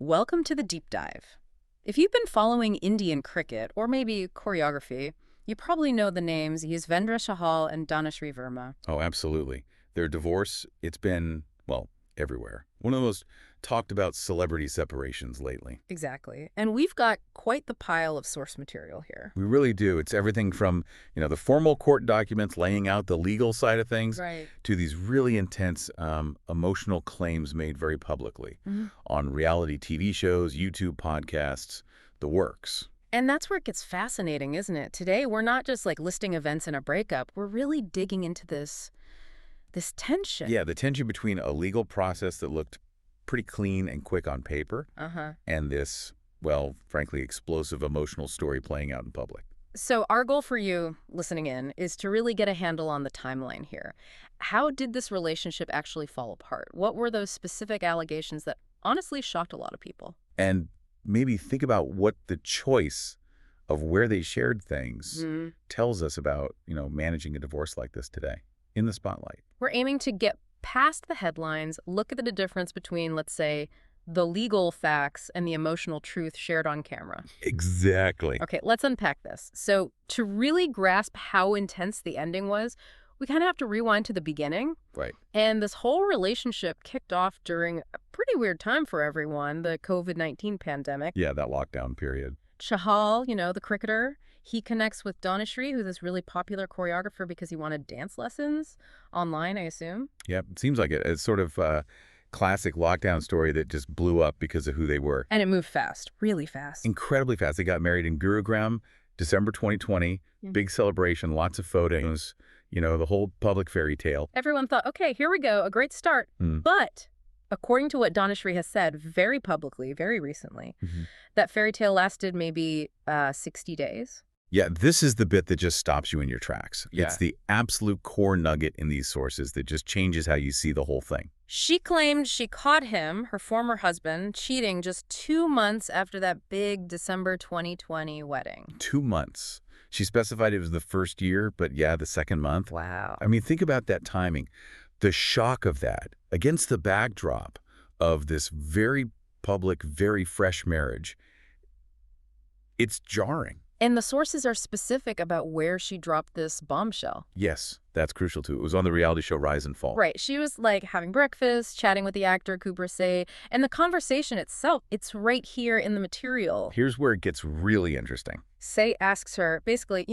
Welcome to the deep dive. If you've been following Indian cricket, or maybe choreography, you probably know the names Yuzvendra Chahal and Dhanashree Verma. Oh, absolutely. Their divorce, it's been, well, everywhere. One of the most talked about celebrity separations lately. Exactly. And we've got quite the pile of source material here. We really do. It's everything from, the formal court documents laying out the legal side of things Right. to these really intense emotional claims made very publicly on reality TV shows, YouTube podcasts, the works. And that's where it gets fascinating, isn't it? Today, we're not just like listing events in a breakup. We're really digging into this tension. Yeah, the tension between a legal process that looked pretty clean and quick on paper and this, well, frankly, explosive emotional story playing out in public. So our goal for you listening in is to really get a handle on the timeline here. How did this relationship actually fall apart? What were those specific allegations that honestly shocked a lot of people? And maybe think about what the choice of where they shared things tells us about, managing a divorce like this today in the spotlight. We're aiming to get past the headlines, look at the difference between, let's say, the legal facts and the emotional truth shared on camera. Exactly. Okay, let's unpack this. So to really grasp how intense the ending was, we kind of have to rewind to the beginning. Right. And this whole relationship kicked off during a pretty weird time for everyone, the COVID-19 pandemic. Yeah, that lockdown period. Chahal, the cricketer, he connects with Dhanashree, who's this really popular choreographer, because he wanted dance lessons online, I assume. Yeah, it seems like it. It's sort of a classic lockdown story that just blew up because of who they were. And it moved fast, really fast. Incredibly fast. They got married in Gurugram, December 2020. Big celebration, lots of photos, the whole public fairy tale. Everyone thought, okay, here we go, a great start. But according to what Dhanashree has said very publicly, very recently, that fairy tale lasted maybe 60 days. Yeah, this is the bit that just stops you in your tracks. Yeah. It's the absolute core nugget in these sources that just changes how you see the whole thing. She claimed she caught him, her former husband, cheating just 2 months after that big December 2020 wedding. 2 months. She specified it was the first year, but yeah, the second month. Wow. I mean, think about that timing. The shock of that against the backdrop of this very public, very fresh marriage, it's jarring. And the sources are specific about where she dropped this bombshell. Yes, that's crucial too. It was on the reality show Rise and Fall. Right. She was like having breakfast, chatting with the actor Kubbra Sait, and the conversation itself, it's right here in the material. Here's where it gets really interesting. Sait asks her, basically,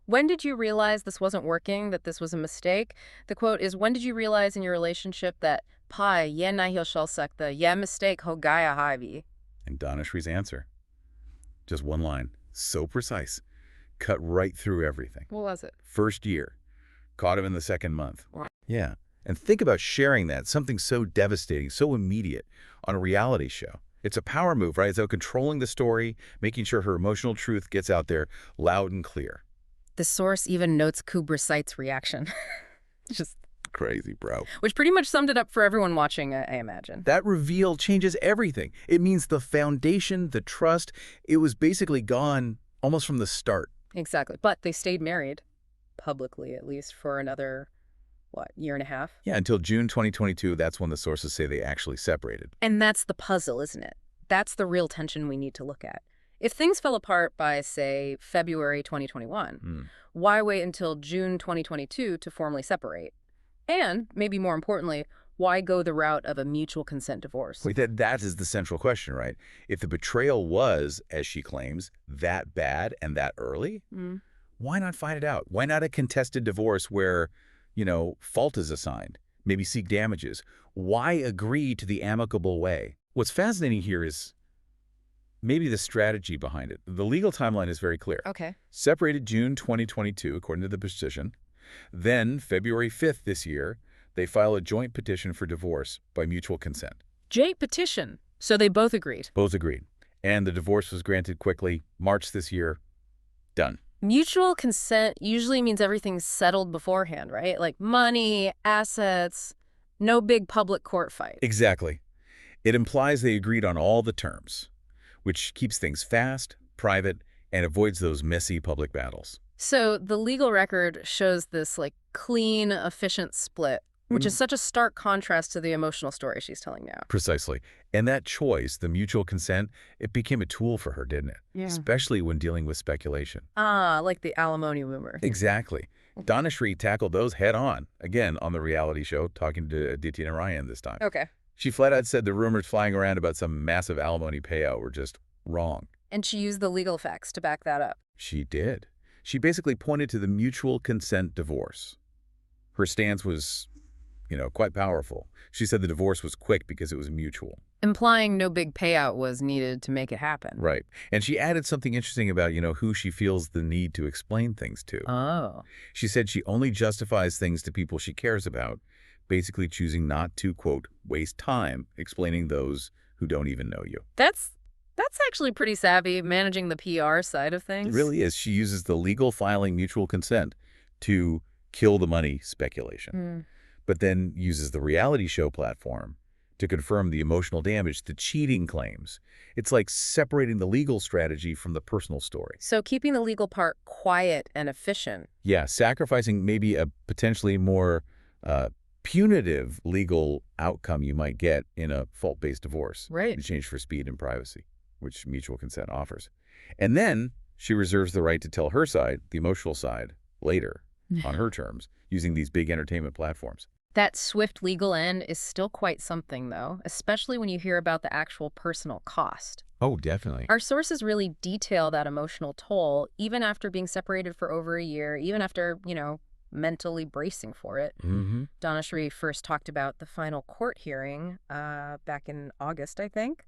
when did you realize this wasn't working, that this was a mistake? The quote is, when did you realize in your relationship that "Pai, ye nahi shal sakta, ye mistake ho gaya hai." And Dhanashree's answer, just one line. So precise. Cut right through everything. What was it? First year. Caught him in the second month. Wow. Yeah. And think about sharing that, something so devastating, so immediate, on a reality show. It's a power move, right? So controlling the story, making sure her emotional truth gets out there loud and clear. The source even notes Kubbra Sait's reaction. Just crazy, bro. Which pretty much summed it up for everyone watching, I imagine. That reveal changes everything. It means the foundation, the trust, it was basically gone almost from the start. Exactly. But they stayed married, publicly at least, for another, year and a half? Yeah, until June 2022, that's when the sources say they actually separated. And that's the puzzle, isn't it? That's the real tension we need to look at. If things fell apart by, say, February 2021, why wait until June 2022 to formally separate? And, maybe more importantly, why go the route of a mutual consent divorce? Wait, that is the central question, right? If the betrayal was, as she claims, that bad and that early, why not fight it out? Why not a contested divorce where, fault is assigned? Maybe seek damages. Why agree to the amicable way? What's fascinating here is maybe the strategy behind it. The legal timeline is very clear. Okay. Separated June 2022, according to the petition. Then, February 5th this year, they file a joint petition for divorce by mutual consent. Joint petition. So they both agreed. Both agreed. And the divorce was granted quickly. March this year. Done. Mutual consent usually means everything's settled beforehand, right? Like money, assets, no big public court fight. Exactly. It implies they agreed on all the terms, which keeps things fast, private, and avoids those messy public battles. So the legal record shows this clean, efficient split. Which is such a stark contrast to the emotional story she's telling now. Precisely. And that choice, the mutual consent, it became a tool for her, didn't it? Yeah. Especially when dealing with speculation. Like the alimony rumor. Exactly. Dhanashree tackled those head on, again, on the reality show, talking to Aditya Narayan this time. Okay. She flat out said the rumors flying around about some massive alimony payout were just wrong. And she used the legal facts to back that up. She did. She basically pointed to the mutual consent divorce. Her stance was, quite powerful. She said the divorce was quick because it was mutual. Implying no big payout was needed to make it happen. Right. And she added something interesting about, who she feels the need to explain things to. Oh. She said she only justifies things to people she cares about, basically choosing not to, quote, waste time explaining those who don't even know you. That's actually pretty savvy, managing the PR side of things. It really is. She uses the legal filing mutual consent to kill the money speculation, but then uses the reality show platform to confirm the emotional damage, the cheating claims. It's like separating the legal strategy from the personal story. So keeping the legal part quiet and efficient. Yeah, sacrificing maybe a potentially more punitive legal outcome you might get in a fault-based divorce. Right. In exchange for speed and privacy, which mutual consent offers. And then she reserves the right to tell her side, the emotional side, later on her terms, using these big entertainment platforms. That swift legal end is still quite something, though, especially when you hear about the actual personal cost. Oh, definitely. Our sources really detail that emotional toll, even after being separated for over a year, even after, mentally bracing for it. Dhanashree first talked about the final court hearing back in August, I think,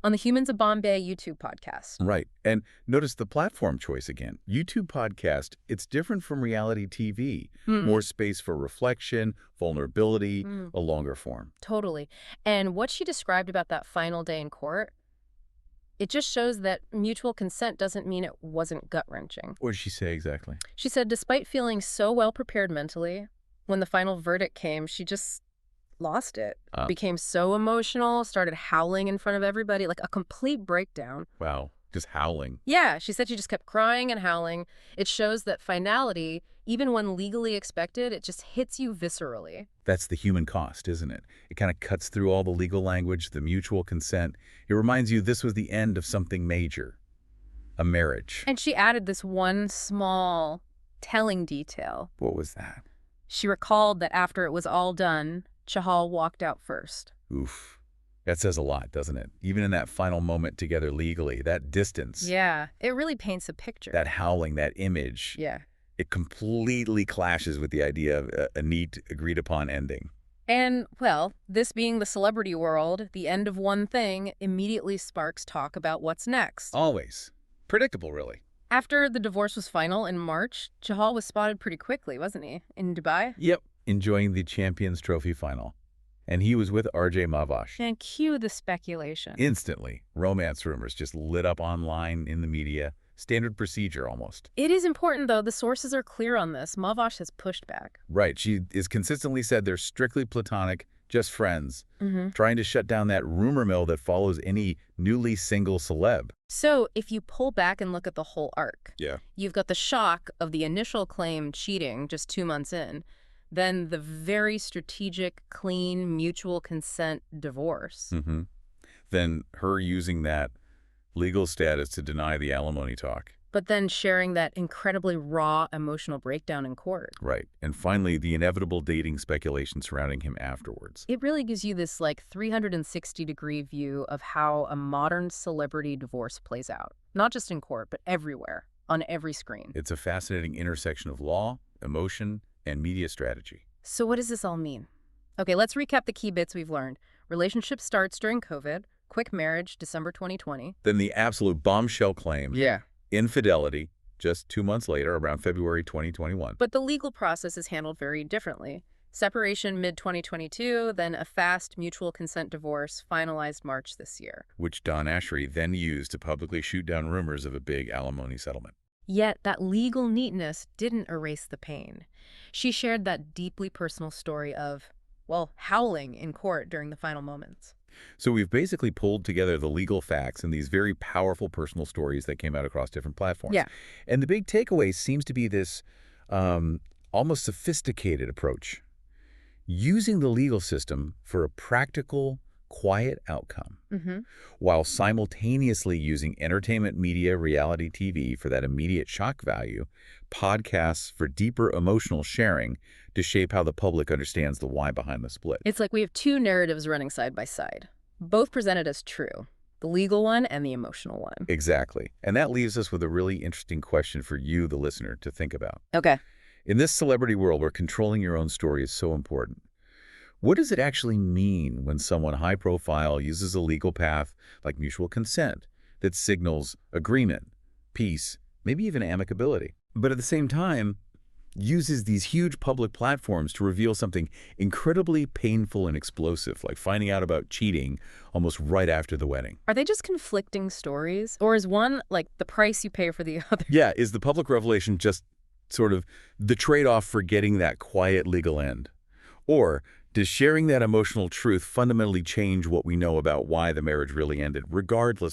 on the Humans of Bombay YouTube podcast. Right. And notice the platform choice again. YouTube podcast, it's different from reality TV. More space for reflection, vulnerability, a longer form. Totally. And what she described about that final day in court, it just shows that mutual consent doesn't mean it wasn't gut-wrenching. What did she say exactly? She said despite feeling so well prepared mentally, when the final verdict came, she just lost it. Became so emotional, started howling in front of everybody, like a complete breakdown. Wow, just howling. Yeah, she said she just kept crying and howling. It shows that finality, even when legally expected, it just hits you viscerally. That's the human cost, isn't it? It kind of cuts through all the legal language, the mutual consent. It reminds you this was the end of something major, a marriage. And she added this one small, telling detail. What was that? She recalled that after it was all done, Chahal walked out first. Oof. That says a lot, doesn't it? Even in that final moment together legally, that distance. Yeah, it really paints a picture. That howling, that image. Yeah. It completely clashes with the idea of a neat, agreed-upon ending. And, well, this being the celebrity world, the end of one thing immediately sparks talk about what's next. Always. Predictable, really. After the divorce was final in March, Chahal was spotted pretty quickly, wasn't he? In Dubai? Yep. Enjoying the Champions Trophy final. And he was with RJ Mahvash. And cue the speculation. Instantly. Romance rumors just lit up online, in the media. Standard procedure, almost. It is important, though. The sources are clear on this. Mahvash has pushed back. Right. She has consistently said they're strictly platonic, just friends, trying to shut down that rumor mill that follows any newly single celeb. So if you pull back and look at the whole arc, Yeah. you've got the shock of the initial claim cheating just 2 months in, then the very strategic, clean, mutual consent divorce. Then her using that legal status to deny the alimony talk. But then sharing that incredibly raw emotional breakdown in court. Right. And finally, the inevitable dating speculation surrounding him afterwards. It really gives you this 360-degree view of how a modern celebrity divorce plays out. Not just in court, but everywhere, on every screen. It's a fascinating intersection of law, emotion, and media strategy. So what does this all mean? Okay, let's recap the key bits we've learned. Relationship starts during COVID. Quick marriage, December 2020. Then the absolute bombshell claim. Yeah. Infidelity, just 2 months later, around February 2021. But the legal process is handled very differently. Separation mid-2022, then a fast mutual consent divorce finalized March this year. Which Dhanashree then used to publicly shoot down rumors of a big alimony settlement. Yet that legal neatness didn't erase the pain. She shared that deeply personal story of, well, howling in court during the final moments. So we've basically pulled together the legal facts and these very powerful personal stories that came out across different platforms. Yeah. And the big takeaway seems to be this almost sophisticated approach. using the legal system for a practical, quiet outcome, while simultaneously using entertainment media, reality TV for that immediate shock value, podcasts for deeper emotional sharing to shape how the public understands the why behind the split. It's like we have two narratives running side by side, both presented as true, the legal one and the emotional one. Exactly. And that leaves us with a really interesting question for you, the listener, to think about. Okay. In this celebrity world where controlling your own story is so important, what does it actually mean when someone high-profile uses a legal path like mutual consent that signals agreement, peace, maybe even amicability, but at the same time uses these huge public platforms to reveal something incredibly painful and explosive, like finding out about cheating almost right after the wedding? Are they just conflicting stories? Or is one like the price you pay for the other? Yeah, is the public revelation just sort of the trade-off for getting that quiet legal end? Or does sharing that emotional truth fundamentally change what we know about why the marriage really ended, regardless